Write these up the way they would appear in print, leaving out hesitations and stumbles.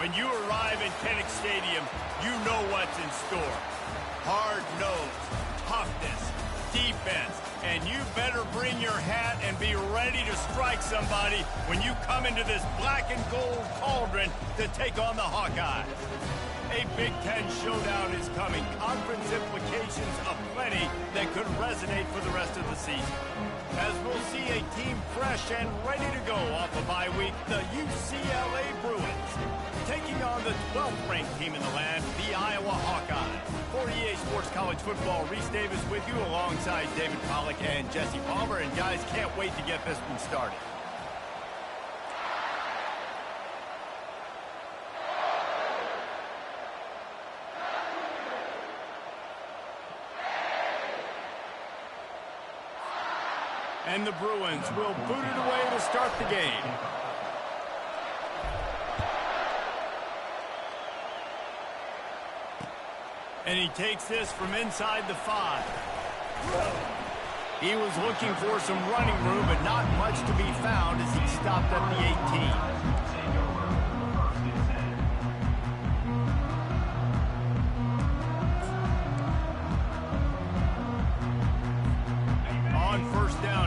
When you arrive at Kinnick Stadium, you know what's in store. Hard nose, toughness, defense, and you better bring your hat and be ready to strike somebody when you come into this black and gold cauldron to take on the Hawkeyes. A Big Ten showdown is coming. Conference implications aplenty that could resonate for the rest of the season. As we'll see a team fresh and ready to go off a bye week, the UCLA Bruins, taking on the 12th-ranked team in the land, the Iowa Hawkeyes. For EA Sports College Football, Reese Davis with you alongside David Pollack and Jesse Palmer. And guys, can't wait to get this one started. And the Bruins will boot it away to start the game. And he takes this from inside the 5. He was looking for some running room, but not much to be found as he stopped at the 18.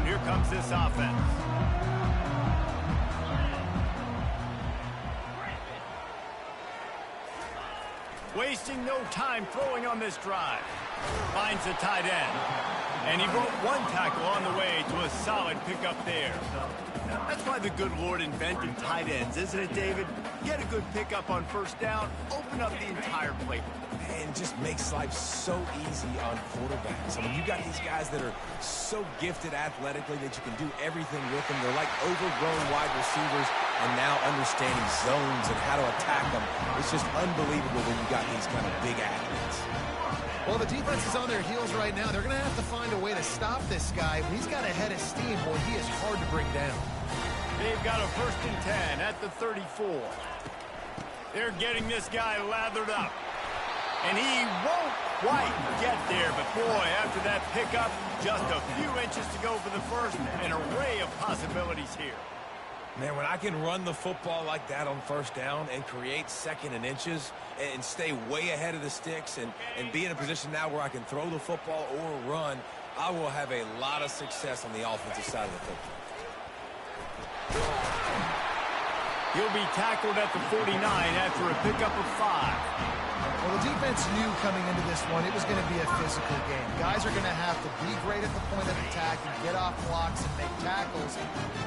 Here comes this offense. Wasting no time throwing on this drive. Finds the tight end. And he broke one tackle on the way to a solid pickup there. That's why the good Lord invented tight ends, isn't it, David? Get a good pickup on first down, open up the entire playbook. And just makes life so easy on quarterbacks. I mean, you got these guys that are so gifted athletically that you can do everything with them. They're like overgrown wide receivers, and now understanding zones and how to attack them. It's just unbelievable when you got these kind of big athletes. Well, the defense is on their heels right now. They're going to have to find a way to stop this guy. He's got a head of steam. Boy, he is hard to bring down. They've got a 1st and 10 at the 34. They're getting this guy lathered up. And he won't quite get there, but boy, after that pickup, just a few inches to go for the first. An array of possibilities here. Man, when I can run the football like that on first down and create 2nd and inches and stay way ahead of the sticks and be in a position now where I can throw the football or run, I will have a lot of success on the offensive side of the football. He'll be tackled at the 49 after a pickup of 5. Well, the defense knew coming into this one it was going to be a physical game. Guys are going to have to be great at the point of attack and get off blocks and make tackles.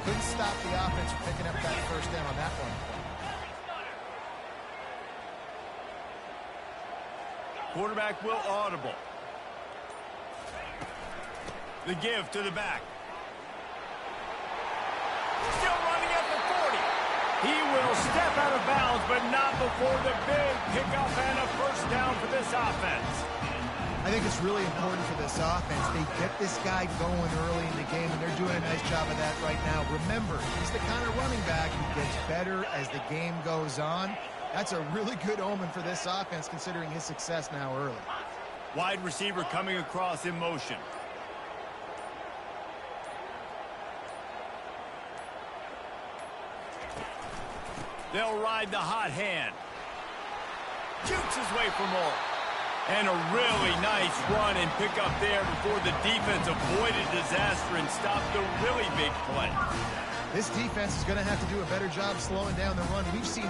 Couldn't stop the offense from picking up that first down on that one. Quarterback will audible. The give to the back. Still running at the 40. He will step out of bounds, but not before the big pickup and a first down for this offense. I think it's really important for this offense. They get this guy going early in the game, and they're doing a nice job of that right now. Remember, he's the kind of running back who gets better as the game goes on. That's a really good omen for this offense, considering his success now early. Wide receiver coming across in motion. They'll ride the hot hand. Jukes his way for more. And a really nice run and pick up there before the defense avoided disaster and stopped the really big play. This defense is going to have to do a better job slowing down the run. We've seen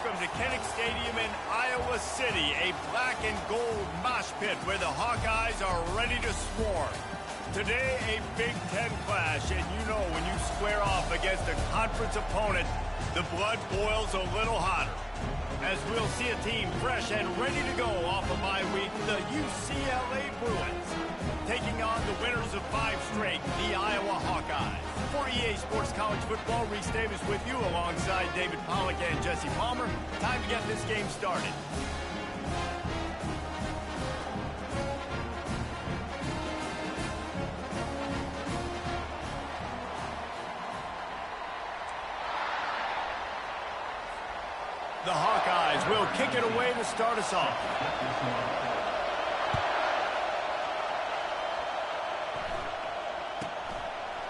Welcome to Kinnick Stadium in Iowa City, a black and gold mosh pit where the Hawkeyes are ready to swarm. Today, a Big Ten clash, and you know when you square off against a conference opponent, the blood boils a little hotter. As we'll see a team fresh and ready to go off of bye week, the UCLA Bruins, taking on the winners of 5 straight, the Iowa Hawkeyes. For EA Sports College Football, Reese Davis with you alongside David Pollack and Jesse Palmer. Time to get this game started. The Hawkeyes will kick it away to start us off.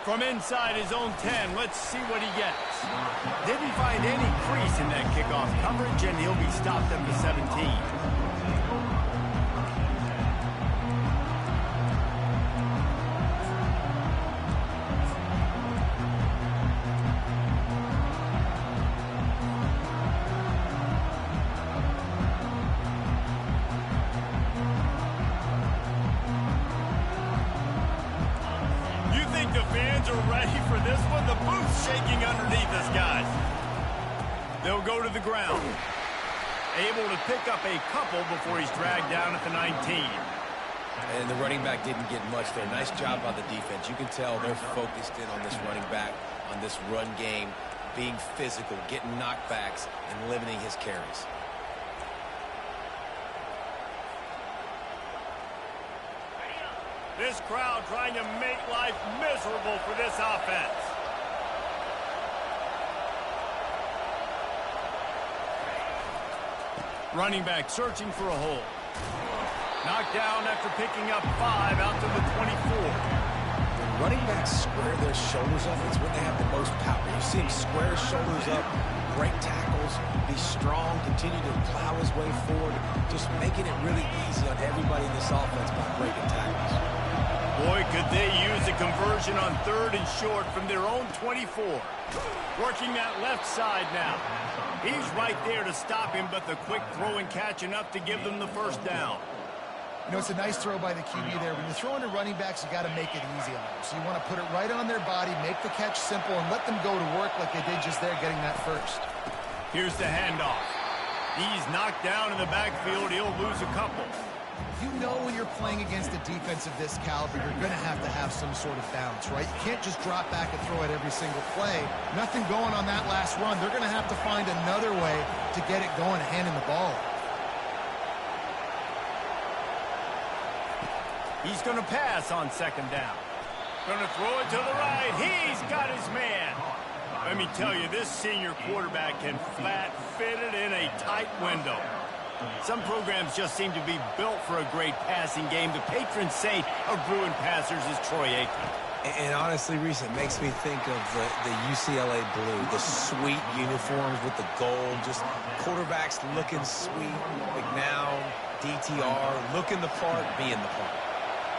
From inside his own 10, let's see what he gets. Didn't find any crease in that kickoff coverage, and he'll be stopped at the 17. The fans are ready for this one. The booth's shaking underneath us, guys. They'll go to the ground. Able to pick up a couple before he's dragged down at the 19. And the running back didn't get much there. Nice job by the defense. You can tell they're focused in on this running back, on this run game, being physical, getting knockbacks, and limiting his carries. This crowd trying to make life miserable for this offense. Running back searching for a hole. Knocked down after picking up 5 out to the 24. When running backs square their shoulders up, it's when they have the most power. You see him square his shoulders up, break tackles, be strong, continue to plow his way forward, just making it really easy on everybody in this offense by breaking tackles. Boy, could they use a conversion on 3rd and short from their own 24. Working that left side now. He's right there to stop him, but the quick throw and catch enough to give them the first down. You know, it's a nice throw by the QB there. When you're throwing to running backs, you got to make it easy on them. So you want to put it right on their body, make the catch simple, and let them go to work like they did just there, getting that first. Here's the handoff. He's knocked down in the backfield. He'll lose a couple. You know when you're playing against a defense of this caliber, you're going to have some sort of bounce, right? You can't just drop back and throw it every single play. Nothing going on that last run. They're going to have to find another way to get it going, handing the ball. He's going to pass on 2nd down. Going to throw it to the right. He's got his man. Let me tell you, this senior quarterback can flat fit it in a tight window. Some programs just seem to be built for a great passing game. The patron saint of Bruin passers is Troy Aikman. And honestly, Reese, it makes me think of the UCLA blue, the sweet uniforms with the gold, just quarterbacks looking sweet. McNown, DTR, looking the part, being the part.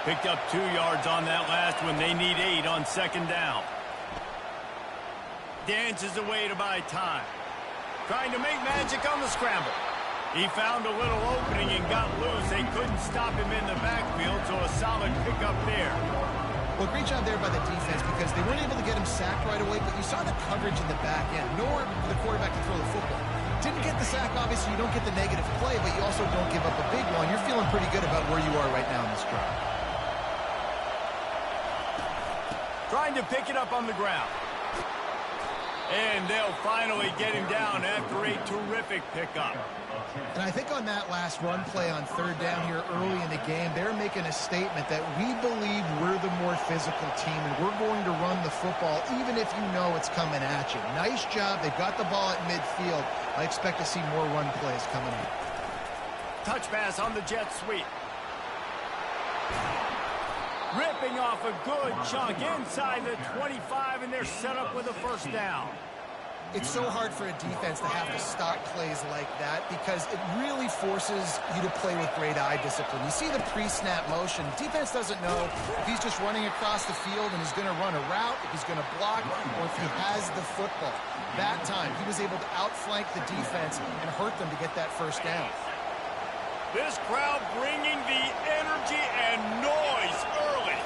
Picked up 2 yards on that last one. They need 8 on 2nd down. Dances away to buy time. Trying to make magic on the scramble. He found a little opening and got loose. They couldn't stop him in the backfield, so a solid pickup there. Well, great job there by the defense because they weren't able to get him sacked right away, but you saw the coverage in the back end. Nowhere for the quarterback to throw the football. Didn't get the sack, obviously. You don't get the negative play, but you also don't give up a big one. You're feeling pretty good about where you are right now in this drive. Trying to pick it up on the ground. And they'll finally get him down after a terrific pickup. And I think on that last run play on 3rd down here early in the game, they're making a statement that we believe we're the more physical team and we're going to run the football even if you know it's coming at you. Nice job. They've got the ball at midfield. I expect to see more run plays coming up. Touch pass on the jet sweep. Ripping off a good chunk inside the 25, and they're set up with a first down. It's so hard for a defense to have to stop plays like that because it really forces you to play with great eye discipline. You see the pre-snap motion. Defense doesn't know if he's just running across the field and he's going to run a route, if he's going to block, or if he has the football. That time, he was able to outflank the defense and hurt them to get that first down. This crowd bringing the energy and noise early.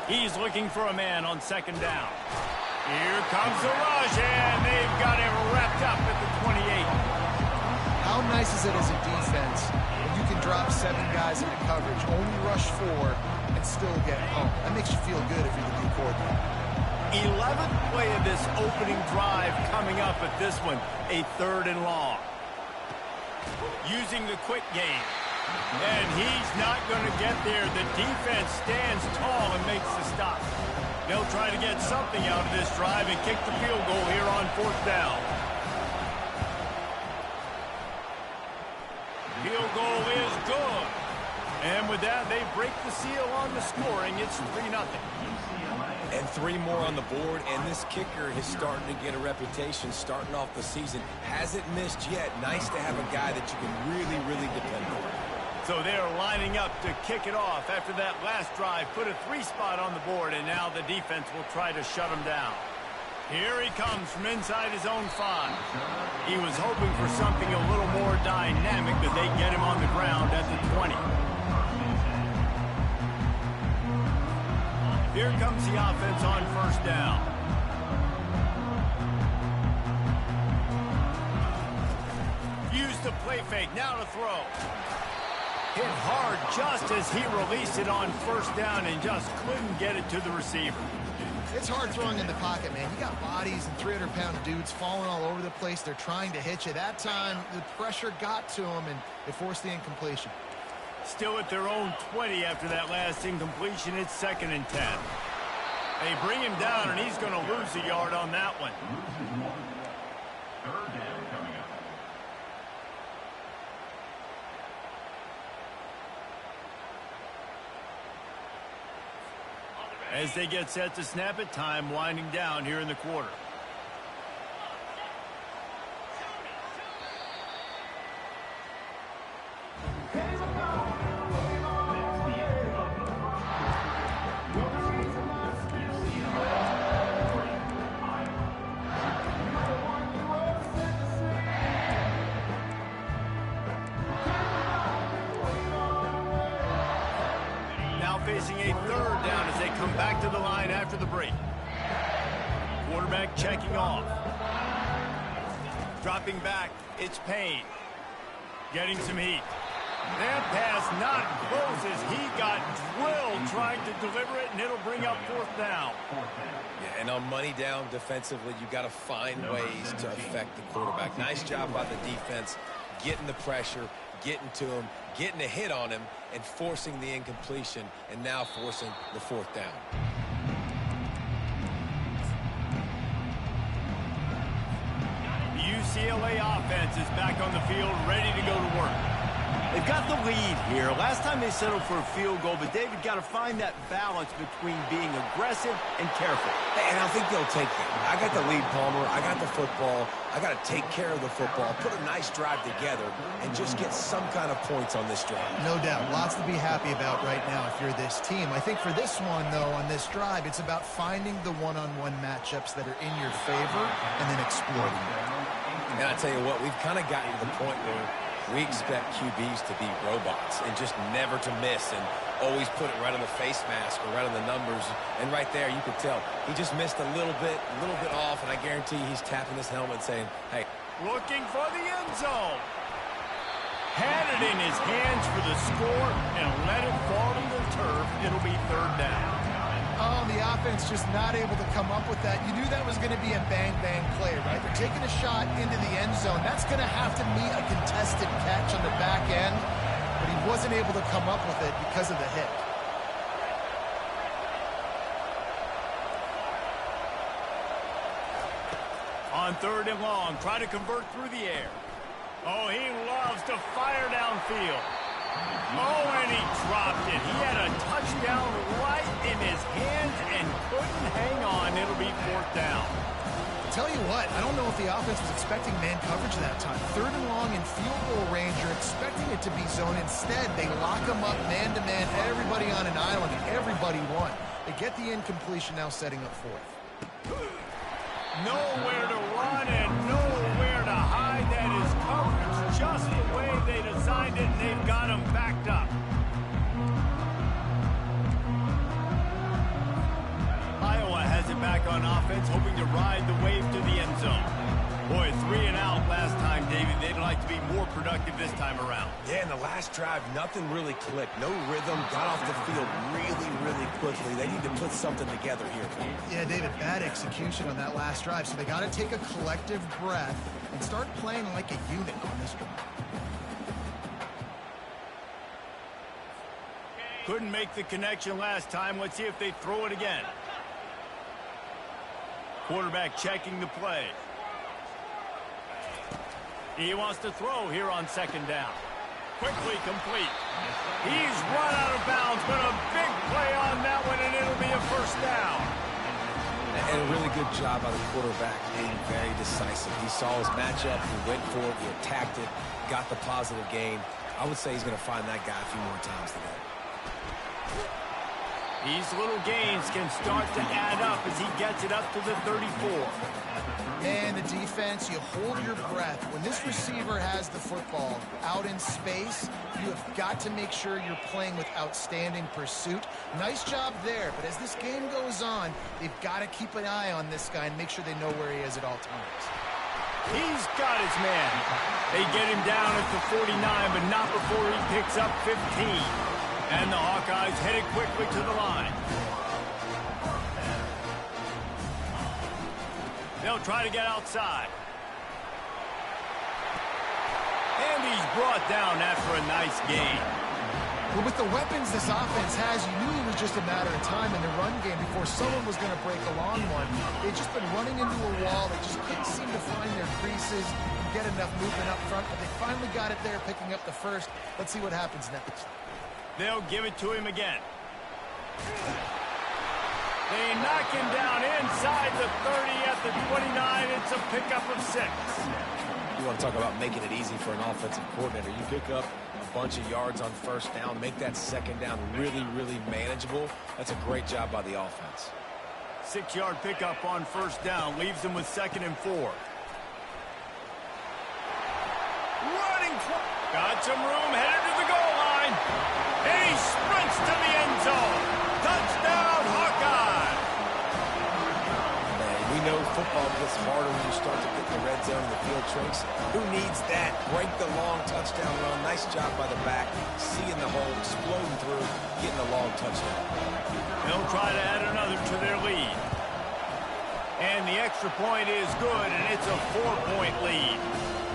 He's looking for a man on second down. Here comes the rush, and they've got him wrapped up at the 28. How nice is it as a defense when you can drop 7 guys into coverage, only rush 4, and still get home? That makes you feel good if you're the new coordinator. 11th play of this opening drive coming up at this one, a 3rd and long. Using the quick game. And he's not going to get there. The defense stands tall and makes the stop. They'll try to get something out of this drive and kick the field goal here on 4th down. Field goal is good. And with that, they break the seal on the scoring. It's 3-0. And 3 more on the board, and this kicker is starting to get a reputation starting off the season. Hasn't missed yet. Nice to have a guy that you can really, really depend on. So they're lining up to kick it off after that last drive. Put a 3 spot on the board, and now the defense will try to shut him down. Here he comes from inside his own 5. He was hoping for something a little more dynamic, but they get him on the ground at the 20. Here comes the offense on 1st down. Used the play fake, now to throw. Hit hard just as he released it on 1st down and just couldn't get it to the receiver. It's hard throwing in the pocket, man. You got bodies and 300-pound dudes falling all over the place. They're trying to hit you. That time, the pressure got to them, and it forced the incompletion. Still at their own 20 after that last incompletion. It's 2nd and 10. They bring him down, and he's going to lose a yard on that one. As they get set to snap it, time winding down here in the quarter. Facing a 3rd down as they come back to the line after the break. Quarterback checking off. Dropping back, it's Payne. Getting some heat. That pass not close as he got drilled trying to deliver it, and it'll bring up 4th down. Yeah, and on money down defensively, you got to find ways to affect the quarterback. Nice job by the defense, getting the pressure, getting to him, getting a hit on him, and forcing the incompletion, and now forcing the 4th down. The UCLA offense is back on the field, ready to go to work. They've got the lead here. Last time they settled for a field goal, but David got to find that balance between being aggressive and careful. And I think they'll take it. I got the lead, Palmer. I got the football. I got to take care of the football, put a nice drive together, and just get some kind of points on this drive. No doubt. Lots to be happy about right now if you're this team. I think for this one, though, on this drive, it's about finding the one-on-one matchups that are in your favor and then exploiting them. And I tell you what, we've kind of gotten to the point where we expect QBs to be robots and just never to miss and always put it right on the face mask or right on the numbers. And right there, you could tell he just missed a little bit off, and I guarantee he's tapping his helmet saying, hey. Looking for the end zone. Had it in his hands for the score and let it fall to the turf. It'll be 3rd down. Oh, the offense just not able to come up with that. You knew that was going to be a bang-bang play, right? They're taking a shot into the end zone. That's going to have to meet a contested catch on the back end, but he wasn't able to come up with it because of the hit. On 3rd and long, try to convert through the air. Oh, he loves to fire downfield. Oh, and he dropped it. He had a touchdown right in his hands and couldn't hang on. It'll be 4th down. Tell you what, I don't know if the offense was expecting man coverage that time. 3rd and long in field goal range, you're expecting it to be zone. Instead, they lock them up man-to-man, everybody on an island, and everybody won. They get the incompletion, now setting up 4th. Nowhere to run and nowhere to hide. That is coverage just the way they designed it, and they've got them backed up. Iowa has it back on offense, hoping to ride the wave to the end zone. Boy, 3 and out last time, David. They'd like to be more productive this time around. Yeah, in the last drive, nothing really clicked. No rhythm, got off the field really quickly. They need to put something together here. Yeah, David, bad execution on that last drive, so they got to take a collective breath and start playing like a unit on this one. Couldn't make the connection last time. Let's see if they throw it again. Quarterback checking the play. He wants to throw here on 2nd down. Quickly complete. He's run out of bounds, but a big play on that one, and it'll be a 1st down. And a really good job by the quarterback, being very decisive. He saw his matchup, he went for it, he attacked it, got the positive gain. I would say he's going to find that guy a few more times today. These little gains can start to add up as he gets it up to the 34. And the defense, you hold your breath. When this receiver has the football out in space, you have got to make sure you're playing with outstanding pursuit. Nice job there, but as this game goes on, they've got to keep an eye on this guy and make sure they know where he is at all times. He's got his man. They get him down at the 49, but not before he picks up 15. And the Hawkeyes headed quickly to the line. They'll try to get outside. And he's brought down after a nice gain. Well, with the weapons this offense has, you knew it was just a matter of time in the run game before someone was going to break a long one. They've just been running into a wall. They just couldn't seem to find their creases and get enough movement up front, but they finally got it there, picking up the 1st. Let's see what happens next. They'll give it to him again. They knock him down inside the 30 at the 29. It's a pickup of 6. You want to talk about making it easy for an offensive coordinator. You pick up a bunch of yards on 1st down, make that 2nd down really manageable. That's a great job by the offense. 6-yard pickup on 1st down leaves them with 2nd and 4. Running, got some room, headed to the goal line. And he sprints to the end zone. Touchdown, Hawkeye! Man, we know football gets harder when you start to get the red zone and the field tricks. Who needs that? Break the long touchdown run. Nice job by the back. Seeing the hole, exploding through, getting a long touchdown. They'll try to add another to their lead. And the extra point is good, and it's a 4-point lead.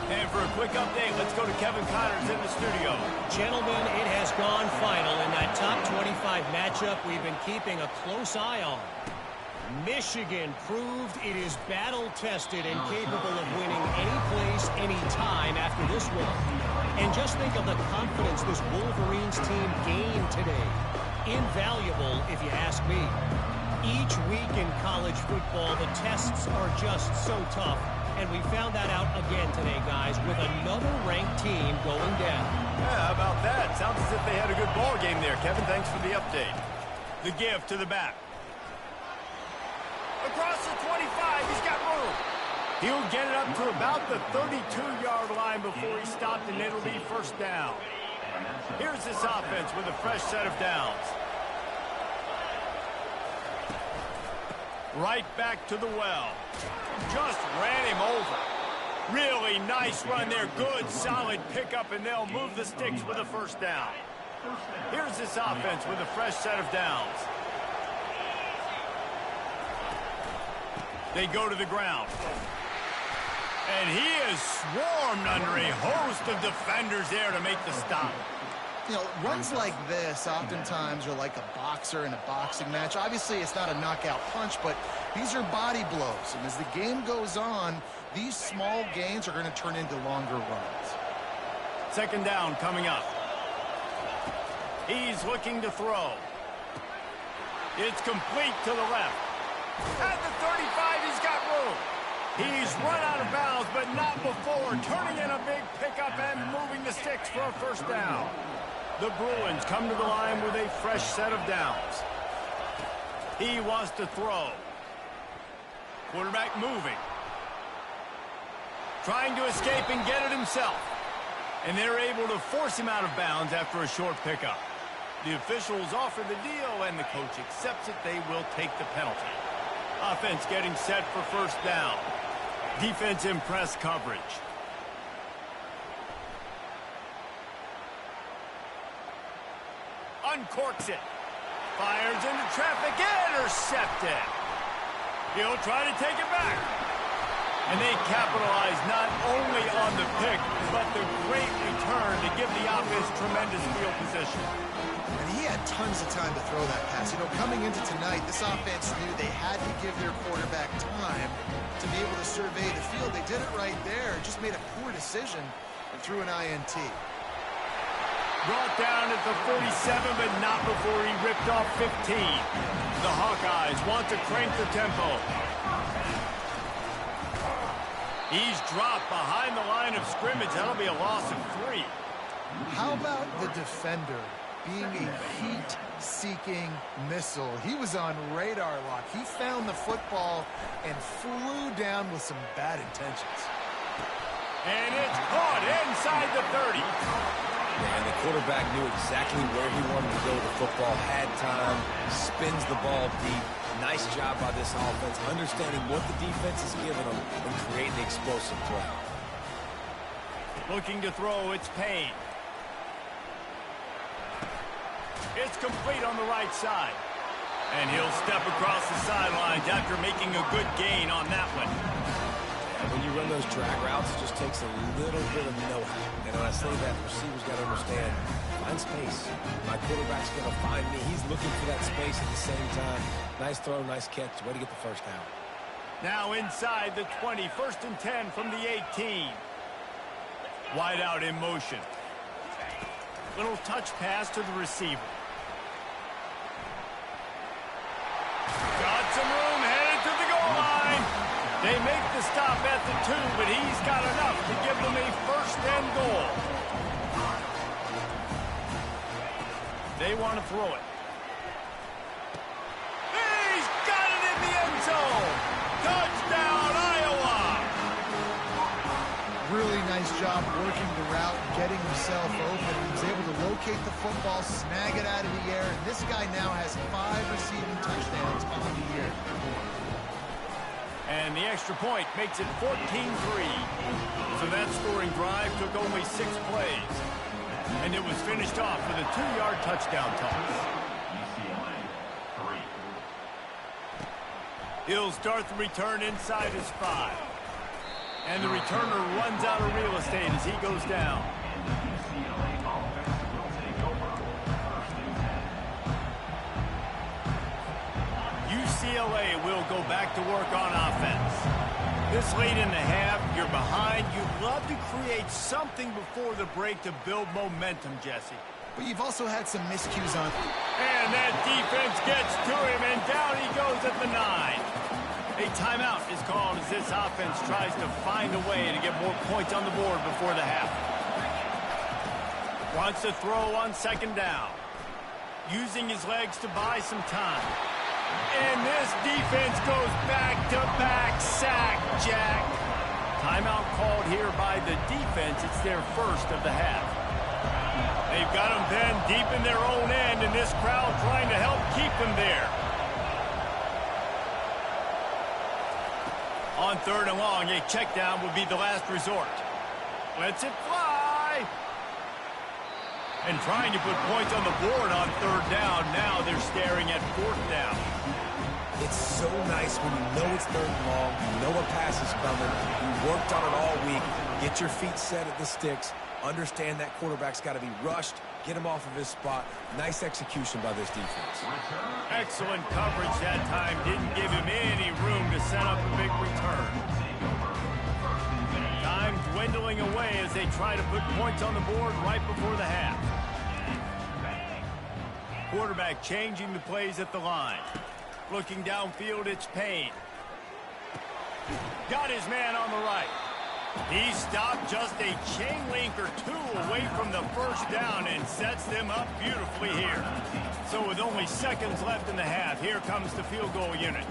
And for a quick update, let's go to Kevin Connors in the studio. Gentlemen, it has gone final in that top 25 matchup we've been keeping a close eye on. Michigan proved it is battle-tested and capable of winning any place, any time after this one. And just think of the confidence this Wolverines team gained today. Invaluable, if you ask me. Each week in college football, the tests are just so tough. And we found that out again today, guys, with another ranked team going down. Yeah, how about that? Sounds as if they had a good ball game there. Kevin, thanks for the update. The give to the back. Across the 25, he's got room. He'll get it up to about the 32-yard line before he stopped, and it'll be 1st down. Here's this offense with a fresh set of downs. Right back to the well. Just ran him over. Really nice run there. Good, solid pickup, and they'll move the sticks with a 1st down. Here's this offense with a fresh set of downs. They go to the ground. And he is swarmed under a host of defenders there to make the stop. You know, runs like this oftentimes are like a boxer in a boxing match. Obviously, it's not a knockout punch, but these are body blows. And as the game goes on, these small gains are going to turn into longer runs. 2nd down coming up. He's looking to throw. It's complete to the left. At the 35, he's got room. He's run out of bounds, but not before turning in a big pickup and moving the sticks for a first down. The Bruins come to the line with a fresh set of downs. He wants to throw. Quarterback moving. Trying to escape and get it himself. And they're able to force him out of bounds after a short pickup. The officials offer the deal, and the coach accepts it. They will take the penalty. Offense getting set for first down. Defense in press coverage. Uncorks it. Fires into traffic. Intercepted. He'll try to take it back. And they capitalize not only on the pick, but the great return to give the offense tremendous field position. And he had tons of time to throw that pass. You know, coming into tonight, this offense knew they had to give their quarterback time to be able to survey the field. They did it right there. Just made a poor decision and threw an INT. Brought down at the 47, but not before he ripped off 15. The Hawkeyes want to crank the tempo. He's dropped behind the line of scrimmage. That'll be a loss of 3. How about the defender being a heat-seeking missile? He was on radar lock. He found the football and flew down with some bad intentions. And it's caught inside the 30. And the quarterback knew exactly where he wanted to go with the football, had time, spins the ball deep. Nice job by this offense, understanding what the defense is giving them and creating the explosive play. Looking to throw, it's Payne. It's complete on the right side. And he'll step across the sidelines after making a good gain on that one. When you run those drag routes, it just takes a little bit of know-how. And when I say that, receivers got to understand, find space. My quarterback's going to find me. He's looking for that space at the same time. Nice throw, nice catch. Way to get the first down. Now inside the 20, 1st and 10 from the 18. Wide out in motion. Little touch pass to the receiver. Got some room, headed to the goal line. They make the stop at the 2, but he's got enough to give them a 1st and goal. They want to throw it. He's got it in the end zone. Touchdown, Iowa. Really nice job working the route and getting himself open. He was able to locate the football, snag it out of the air, and this guy now has 5 receiving touchdowns on the year. And the extra point makes it 14-3. So that scoring drive took only 6 plays. And it was finished off with a 2-yard touchdown toss. He'll start the return inside his 5. And the returner runs out of real estate as he goes down. UCLA will go back to work on offense. This late in the half, you're behind. You'd love to create something before the break to build momentum, Jesse. But you've also had some miscues on. And that defense gets to him, and down he goes at the 9. A timeout is called as this offense tries to find a way to get more points on the board before the half. Wants to throw on 2nd down. Using his legs to buy some time. And this defense goes back-to-back sack, Jack. Timeout called here by the defense. It's their 1st of the half. They've got them then deep in their own end, and this crowd trying to help keep them there. On 3rd and long, a check down would be the last resort. Lets it fly. And trying to put points on the board on 3rd down. Now they're staring at 4th down. It's so nice when you know it's 3rd and long, you know a pass is coming, you worked on it all week, get your feet set at the sticks, understand that quarterback's got to be rushed, get him off of his spot. Nice execution by this defense. Excellent coverage that time. Didn't give him any room to set up a big return. Time dwindling away as they try to put points on the board right before the half. Quarterback changing the plays at the line. Looking downfield, it's Payne. Got his man on the right. He stopped just a chain link or two away from the first down and sets them up beautifully here. So with only seconds left in the half, here comes the field goal unit.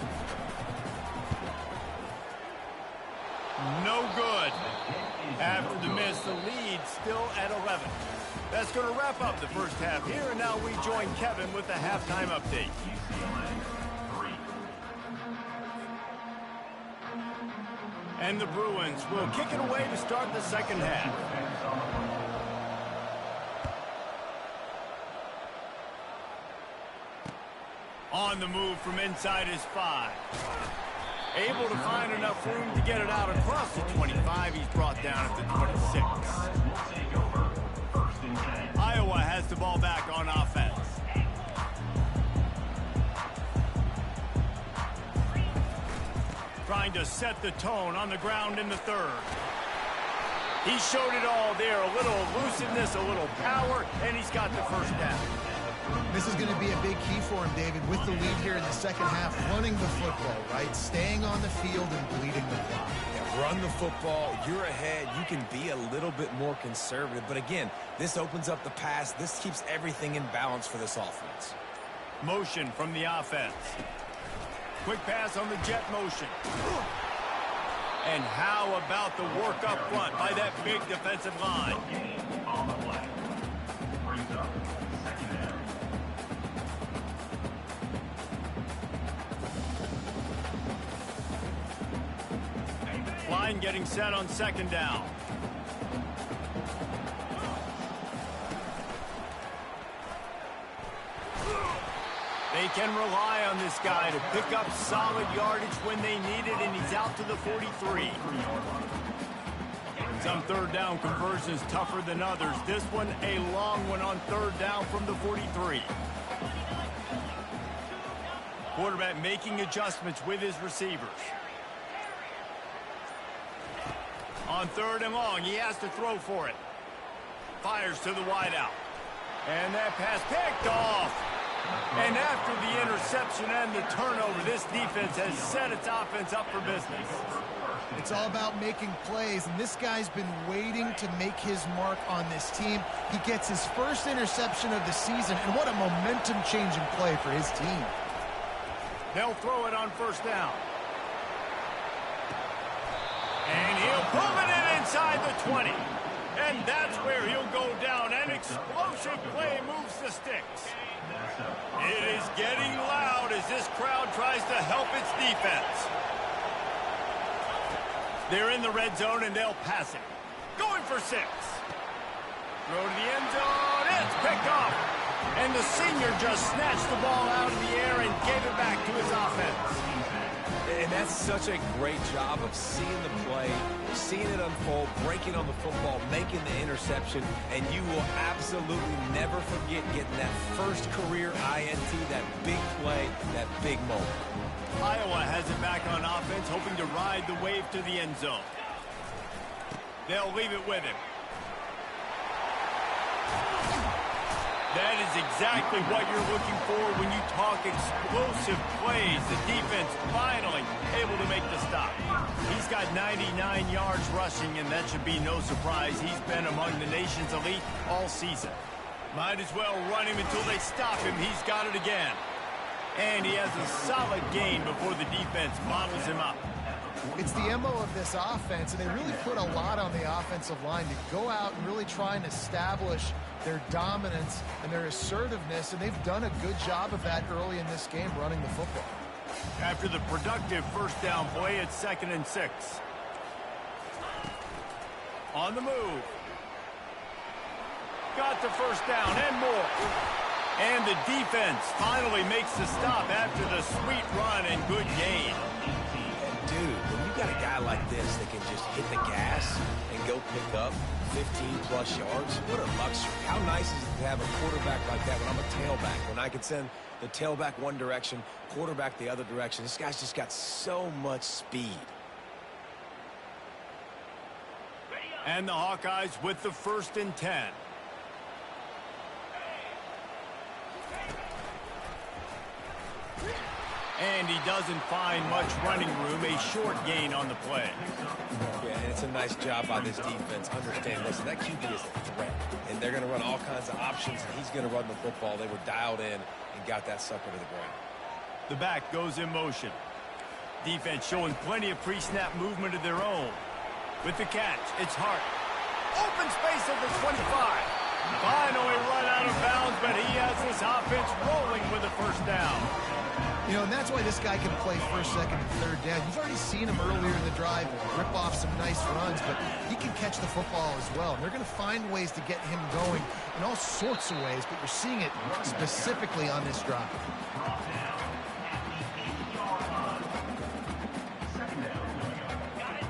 No good. After the miss, the lead still at 11. That's going to wrap up the first half here, and now we join Kevin with the halftime update. And the Bruins will kick it away to start the second half. On the move from inside his 5. Able to find enough room to get it out across the 25. He's brought down at the 26. Iowa has the ball back on offense. Trying to set the tone on the ground in the third. He showed it all there. A little elusiveness, a little power, and he's got the first down. This is going to be a big key for him, David, with the lead here in the second half, running the football, right? Staying on the field and bleeding the clock. Yeah, run the football. You're ahead. You can be a little bit more conservative. But again, this opens up the pass. This keeps everything in balance for this offense. Motion from the offense. Quick pass on the jet motion. And how about the work up front by that big defensive line? Line getting set on second down. They can rely on this guy to pick up solid yardage when they need it, and he's out to the 43. Some third down conversions tougher than others. This one a long one on third down from the 43. Quarterback making adjustments with his receivers. On third and long, he has to throw for it. Fires to the wideout. And that pass picked off. And after the interception and the turnover, this defense has set its offense up for business. It's all about making plays, and this guy's been waiting to make his mark on this team. He gets his first interception of the season, and what a momentum-changing play for his team. They'll throw it on first down. And he'll pull it in inside the 20. And that's where he'll go down. An explosive play moves the sticks. It is getting loud as this crowd tries to help its defense. They're in the red zone and they'll pass it. Going for 6. Throw to the end zone. It's picked off. And the senior just snatched the ball out of the air and gave it back to his offense. And that's such a great job of seeing the play, seeing it unfold, breaking on the football, making the interception, and you will absolutely never forget getting that first career INT, that big play, that big moment. Iowa has it back on offense, hoping to ride the wave to the end zone. They'll leave it with him. That is exactly what you're looking for when you talk explosive plays. The defense finally able to make the stop. He's got 99 yards rushing, and that should be no surprise. He's been among the nation's elite all season. Might as well run him until they stop him. He's got it again. And he has a solid gain before the defense bottles him up. It's the MO of this offense, and they really put a lot on the offensive line to go out and really try and establish their dominance and their assertiveness, and they've done a good job of that early in this game, running the football. After the productive first down play, it's 2nd and 6. On the move. Got the first down and more. And the defense finally makes the stop after the sweet run and good gain. Dude, when you got a guy like this that can just hit the gas and go pick up 15-plus yards, what a luxury. How nice is it to have a quarterback like that when I'm a tailback, when I can send the tailback one direction, quarterback the other direction. This guy's just got so much speed. And the Hawkeyes with the 1st and 10. And he doesn't find much running room, a short gain on the play. Yeah, and it's a nice job by this defense. Understand, listen, that QB is a threat, and they're going to run all kinds of options, and he's going to run the football. They were dialed in and got that sucker to the ground. The back goes in motion. Defense showing plenty of pre-snap movement of their own. With the catch, it's Hart. Open space at the 25. Finally run out of bounds, but he has this offense rolling with a first down. You know, and that's why this guy can play first, second, and third down. You've already seen him earlier in the drive rip off some nice runs, but he can catch the football as well. And they're going to find ways to get him going in all sorts of ways, but you're seeing it specifically on this drive.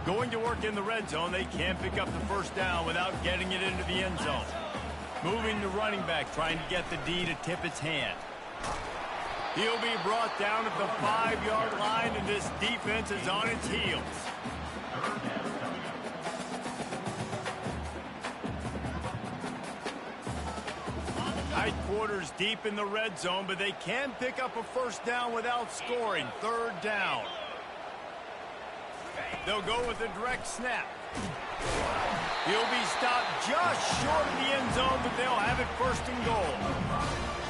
Going to work in the red zone, they can't pick up the first down without getting it into the end zone. Moving the running back, trying to get the D to tip its hand. He'll be brought down at the 5-yard line, and this defense is on its heels. Tight quarters deep in the red zone, but they can pick up a first down without scoring. Third down. They'll go with a direct snap. He'll be stopped just short of the end zone, but they'll have it first and goal.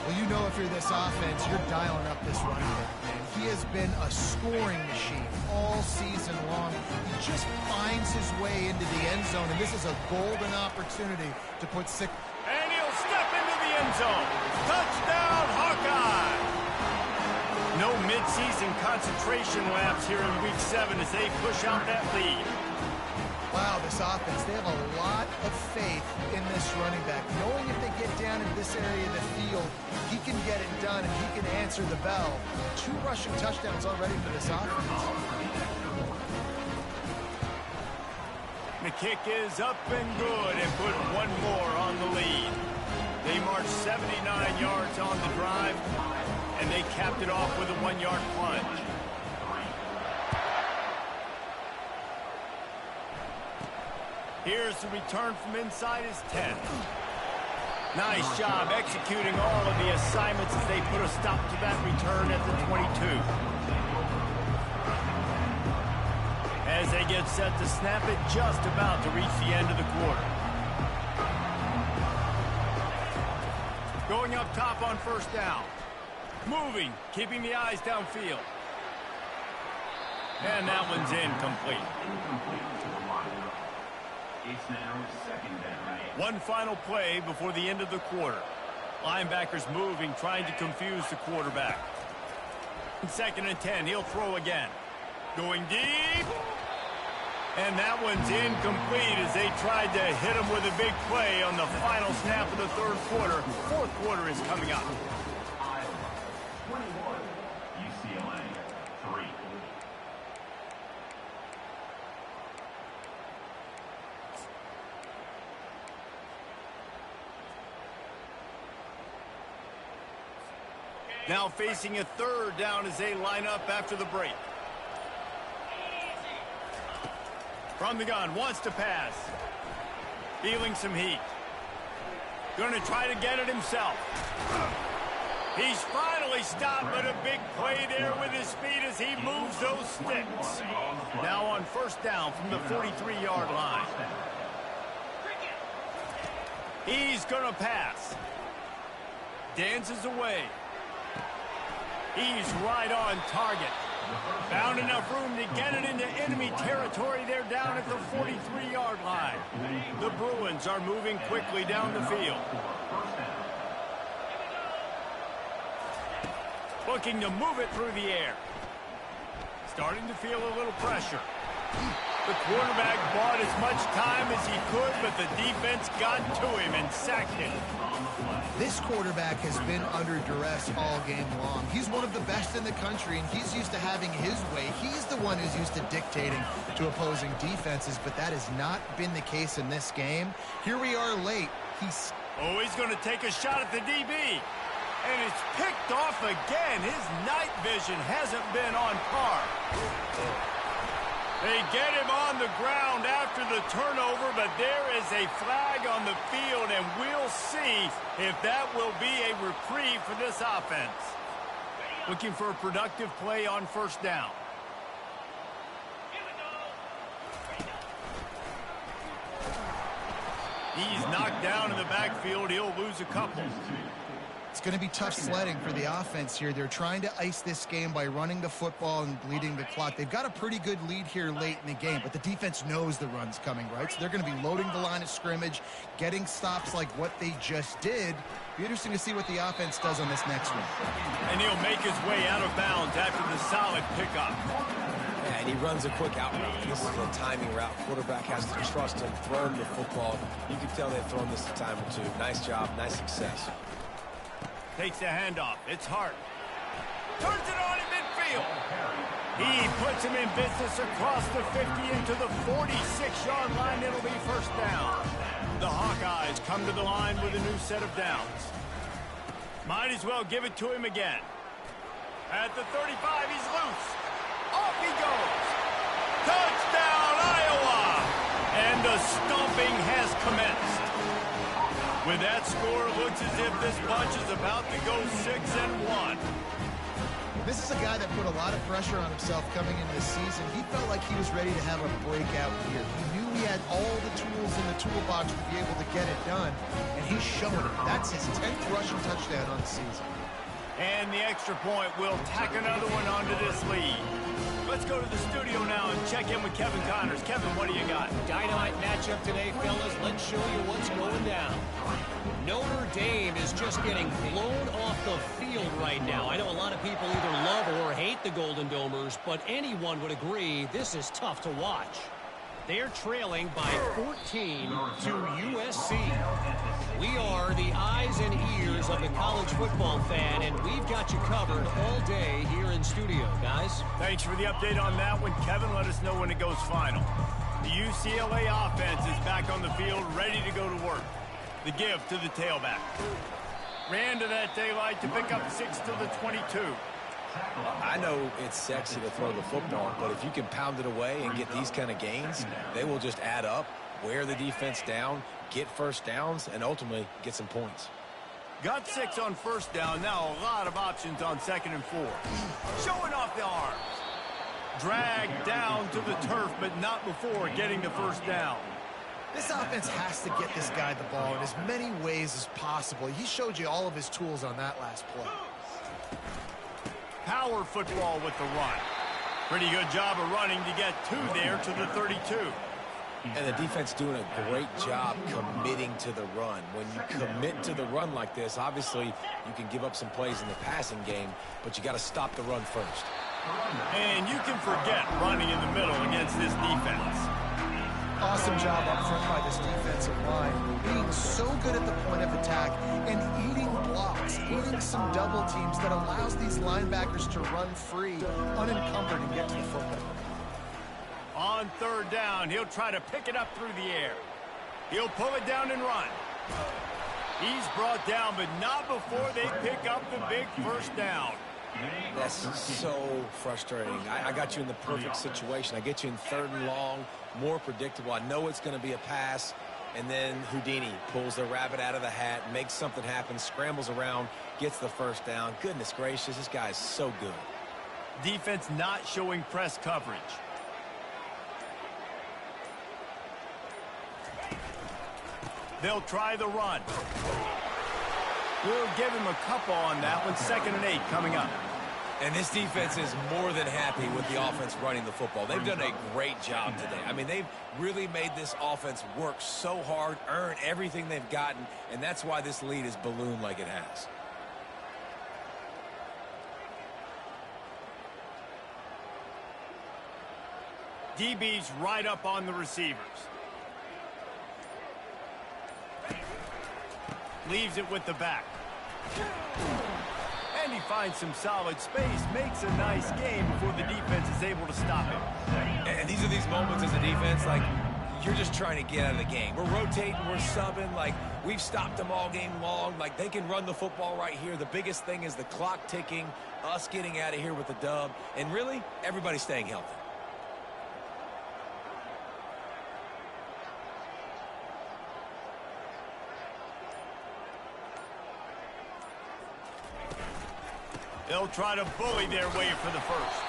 Well, you know if you're this offense, you're dialing up this running back, man. He has been a scoring machine all season long. He just finds his way into the end zone, and this is a golden opportunity to put six. And he'll step into the end zone. Touchdown, Hawkeye! No midseason concentration laps here in Week 7 as they push out that lead. Wow, this offense, they have a lot of faith in this running back. Knowing if they get down in this area of the field, he can get it done and he can answer the bell. 2 rushing touchdowns already for this offense. The kick is up and good and put one more on the lead. They marched 79 yards on the drive, and they capped it off with a 1-yard plunge. Here's the return from inside his 10. Nice job executing all of the assignments as they put a stop to that return at the 22. As they get set to snap it, just about to reach the end of the quarter. Going up top on first down. Moving, keeping the eyes downfield. And that one's incomplete. It's now second down. One final play before the end of the quarter. Linebackers moving, trying to confuse the quarterback. 2nd and 10, he'll throw again. Going deep. And that one's incomplete as they tried to hit him with a big play on the final snap of the third quarter. Fourth quarter is coming up. UCLA, 3. Now facing a third down as they line up after the break. From the gun, wants to pass. Feeling some heat. Going to try to get it himself. He's finally stopped, but a big play there with his speed as he moves those sticks. Now on first down from the 43-yard line. He's going to pass. Dances away. He's right on target. Found enough room to get it into enemy territory. They're down at the 43-yard line. The Bruins are moving quickly down the field. Looking to move it through the air. Starting to feel a little pressure. The quarterback bought as much time as he could, but the defense got to him and sacked him. This quarterback has been under duress all game long. He's one of the best in the country, and he's used to having his way. He's the one who's used to dictating to opposing defenses, but that has not been the case in this game. Here we are late. He's going to take a shot at the DB. And it's picked off again. His night vision hasn't been on par. They get him on the ground after the turnover, but there is a flag on the field, and we'll see if that will be a reprieve for this offense. Looking for a productive play on first down. He's knocked down in the backfield. He'll lose a couple. It's going to be tough sledding for the offense here. They're trying to ice this game by running the football and bleeding the clock. They've got a pretty good lead here late in the game, but the defense knows the run's coming, right? So they're going to be loading the line of scrimmage, getting stops like what they just did. Be interesting to see what the offense does on this next one. And he'll make his way out of bounds after the solid pickup. Yeah, and he runs a quick out route. This is a timing route. Quarterback has to trust him, throw him the football. You can tell they've thrown this a time or two. Nice job, nice success. Takes the handoff. It's Hart. Turns it on in midfield. He puts him in business across the 50 into the 46-yard line. It'll be first down. The Hawkeyes come to the line with a new set of downs. Might as well give it to him again. At the 35, he's loose. Off he goes. Touchdown, Iowa! And the stomping has commenced. With that score, it looks as if this bunch is about to go 6-1. This is a guy that put a lot of pressure on himself coming into the season. He felt like he was ready to have a breakout year. He knew he had all the tools in the toolbox to be able to get it done, and he's showing it. That's his 10th rushing touchdown on the season. And the extra point will tack another one onto this lead. Let's go to the studio now and check in with Kevin Connors. Kevin, what do you got? Dynamite matchup today, fellas. Let's show you what's going down. Notre Dame is just getting blown off the field right now. I know a lot of people either love or hate the Golden Domers, but anyone would agree this is tough to watch. They're trailing by 14 to USC. We are the eyes and ears of the college football fan, and we've got you covered all day here in studio, guys. Thanks for the update on that one, Kevin. Let us know when it goes final. The UCLA offense is back on the field, ready to go to work. The give to the tailback. Ran to that daylight to pick up 6 to the 22. I know it's sexy to throw the football, but if you can pound it away and get these kind of gains, they will just add up, wear the defense down, get first downs, and ultimately get some points. Got 6 on first down. Now a lot of options on 2nd and 4. Showing off the arms. Dragged down to the turf, but not before getting the first down. This offense has to get this guy the ball in as many ways as possible. He showed you all of his tools on that last play. Power football with the run. Pretty good job of running to get 2 there to the 32. And the defense doing a great job committing to the run. When you commit to the run like this, obviously you can give up some plays in the passing game, but you got to stop the run first. And you can forget running in the middle against this defense. Awesome job up front by this defensive line, being so good at the point of attack and eating blocks, eating some double teams that allows these linebackers to run free, unencumbered, and get to the football. On 3rd down, he'll try to pick it up through the air. He'll pull it down and run. He's brought down, but not before they pick up the big first down. That's so frustrating. I got you in the perfect situation. I get you in 3rd and long, more predictable. I know it's going to be a pass, and then Houdini pulls the rabbit out of the hat, makes something happen, scrambles around, gets the first down. Goodness gracious, this guy is so good. Defense not showing press coverage. They'll try the run. We'll give him a couple on that one. 2nd and 8 coming up. And this defense is more than happy with the offense running the football. They've done a great job today. I mean, they've really made this offense work so hard, earn everything they've gotten, and that's why this lead is ballooned like it has. DB's right up on the receivers. Leaves it with the back. And he finds some solid space, makes a nice game before the defense is able to stop him. And these are these moments as a defense, like, you're just trying to get out of the game. We're rotating, we're subbing, like, we've stopped them all game long. Like, they can run the football right here. The biggest thing is the clock ticking, us getting out of here with the dub, and really, everybody staying healthy. They'll try to bully their way for the first.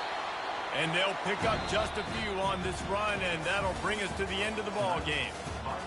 And they'll pick up just a few on this run, and that'll bring us to the end of the ball game.